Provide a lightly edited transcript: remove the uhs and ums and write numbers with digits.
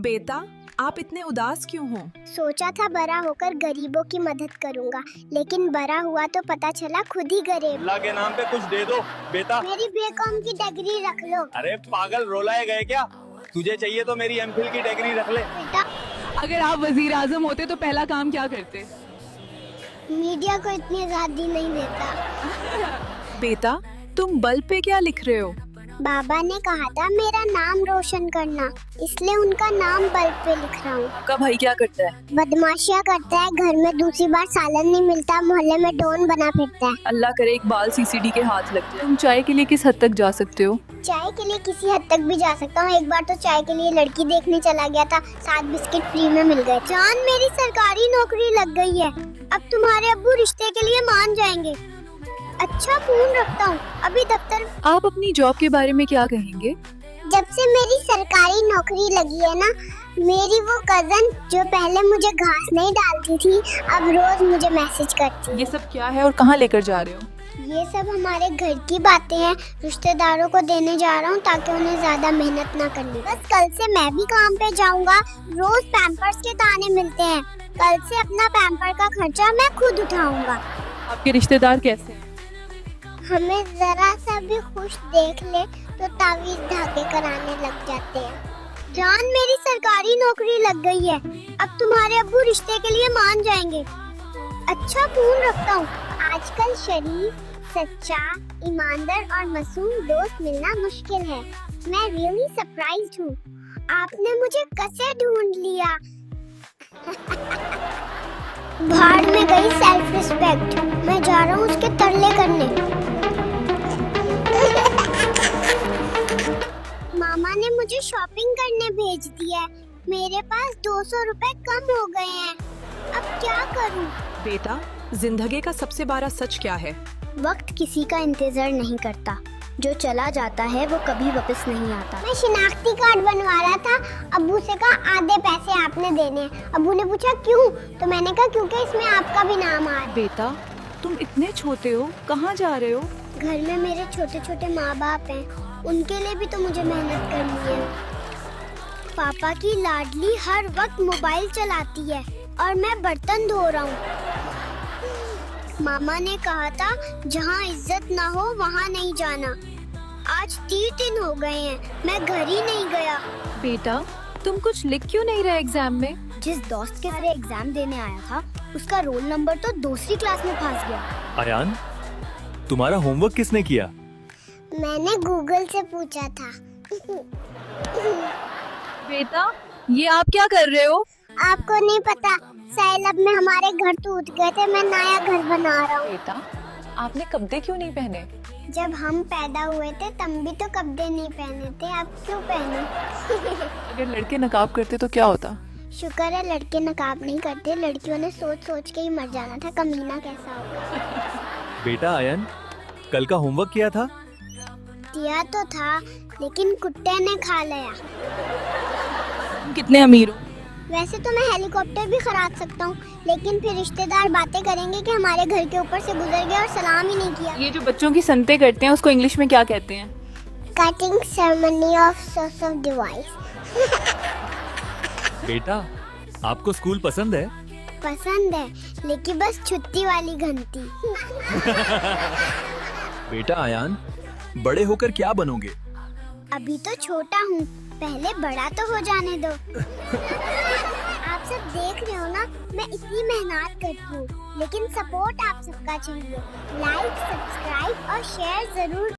बेटा, आप इतने उदास क्यों हो? सोचा था बड़ा होकर गरीबों की मदद करूंगा, लेकिन बड़ा हुआ तो पता चला खुद ही गरीब। अल्लाह के नाम पे कुछ दे दो बेटा। मेरी बीकॉम की डिग्री रख लो। अरे पागल, रोलाए गए क्या? तुझे चाहिए तो मेरी एमफिल की डिग्री रख ले। बेटा, अगर आप वजीर आजम होते तो पहला काम क्या करते? मीडिया को इतनी आजादी नहीं देता। बेटा, तुम बल्ब पे क्या लिख रहे हो? बाबा ने कहा था मेरा नाम रोशन करना, इसलिए उनका नाम बल्ब पे लिख रहा हूँ। आपका भाई क्या करता है? बदमाशियाँ करता है, घर में दूसरी बार सालन नहीं मिलता, मोहल्ले में डॉन बना फिरता है। अल्लाह करे एक बाल सीसीडी के हाथ लग जाए। तुम चाय के लिए किस हद तक जा सकते हो? चाय के लिए किसी हद तक भी जा सकता हूँ। एक बार तो चाय के लिए लड़की देखने चला गया था, 7 बिस्किट फ्री में मिल गए। जान, मेरी सरकारी नौकरी लग गई है, अब तुम्हारे अब्बू रिश्ते के लिए मान जाएंगे। अच्छा फोन रखता हूँ, अभी दफ्तर। आप अपनी जॉब के बारे में क्या कहेंगे? जब से मेरी सरकारी नौकरी लगी है ना, मेरी वो कजन जो पहले मुझे घास नहीं डालती थी, अब रोज मुझे मैसेज करती है। ये सब क्या है और कहाँ लेकर जा रहे हो? ये सब हमारे घर की बातें हैं, रिश्तेदारों को देने जा रहा हूँ ताकि उन्हें ज्यादा मेहनत ना करनी। बस कल से मैं भी काम पे जाऊँगा, रोज पैम्पर्स के दाने मिलते हैं। कल से अपना पैम्पर का खर्चा मैं खुद उठाऊंगा। आपके रिश्तेदार कैसे हैं? हमें जरा सा भी खुश देख ले तो तावीज धागे कराने लग जाते हैं। जान, मेरी सरकारी नौकरी लग गई है, अब तुम्हारे अब्बू रिश्ते के लिए मान जाएंगे। अच्छा फोन रखता हूँ। आजकल शरीफ, सच्चा, ईमानदार और मासूम दोस्त मिलना मुश्किल है। मैं रियली सरप्राइज्ड हूँ, आपने मुझे कैसे ढूंढ लिया। भाड़ में गई सेल्फ रिस्पेक्ट, मैं जा रहा हूँ उसके तरले करने। मामा ने मुझे शॉपिंग करने भेज दिया है, मेरे पास 200 रुपए कम हो गए हैं, अब क्या करूँ? बेटा, जिंदगी का सबसे बड़ा सच क्या है? वक्त किसी का इंतजार नहीं करता, जो चला जाता है वो कभी वापस नहीं आता। मैं शिनाख्ती कार्ड बनवा रहा था, अब्बू से कहा आधे पैसे आपने देने हैं। अब्बू ने पूछा क्यों, तो मैंने कहा क्योंकि इसमें आपका भी नाम आ रहा है। बेटा, तुम इतने छोटे हो, कहाँ जा रहे हो? घर में मेरे छोटे छोटे माँ बाप हैं, उनके लिए भी तो मुझे मेहनत करनी है। पापा की लाडली हर वक्त मोबाइल चलाती है और मैं बर्तन धो रहा हूँ। मामा ने कहा था जहाँ इज्जत ना हो वहाँ नहीं जाना। आज 3 दिन हो गए हैं, मैं घर ही नहीं गया। बेटा, तुम कुछ लिख क्यों नहीं रहे एग्जाम में? जिस दोस्त के सारे एग्जाम देने आया था, उसका रोल नंबर तो दूसरी क्लास में फंस गया। आयान, तुम्हारा होमवर्क किसने किया? मैंने गूगल से पूछा था। बेटा, ये आप क्या कर रहे हो? आपको नहीं पता, सैलाब में हमारे घर टूट गए थे, मैं नया घर बना रहा हूँ। बेटा, आपने कपड़े क्यों नहीं पहने? जब हम पैदा हुए थे तब भी तो कपड़े नहीं पहने थे, अब क्यों पहने? अगर लड़के नकाब करते तो क्या होता? शुक्र है लड़के नकाब नहीं करते, लड़कियों ने सोच सोच के ही मर जाना था, कमीना कैसा होगा। बेटा आयन, कल का होमवर्क किया था? दिया तो था, लेकिन कुत्ते ने खा लिया। तुम कितने अमीर हो? वैसे तो मैं हेलीकॉप्टर भी खरीद सकता हूँ, लेकिन फिर रिश्तेदार बातें करेंगे कि हमारे घर के ऊपर से गुजर गया और सलाम ही नहीं किया। ये जो बच्चों की संते करते हैं उसको इंग्लिश में क्या कहते हैं? Cutting ceremony of social device. बेटा, आपको स्कूल पसंद है? पसंद है, लेकिन बस छुट्टी वाली घंटी। बेटा आयान, बड़े होकर क्या बनोगे? अभी तो छोटा हूँ, पहले बड़ा तो हो जाने दो। आप सब देख रहे हो ना, मैं इतनी मेहनत करती हूँ, लेकिन सपोर्ट आप सबका चाहिए। लाइक, सब्सक्राइब और शेयर जरूर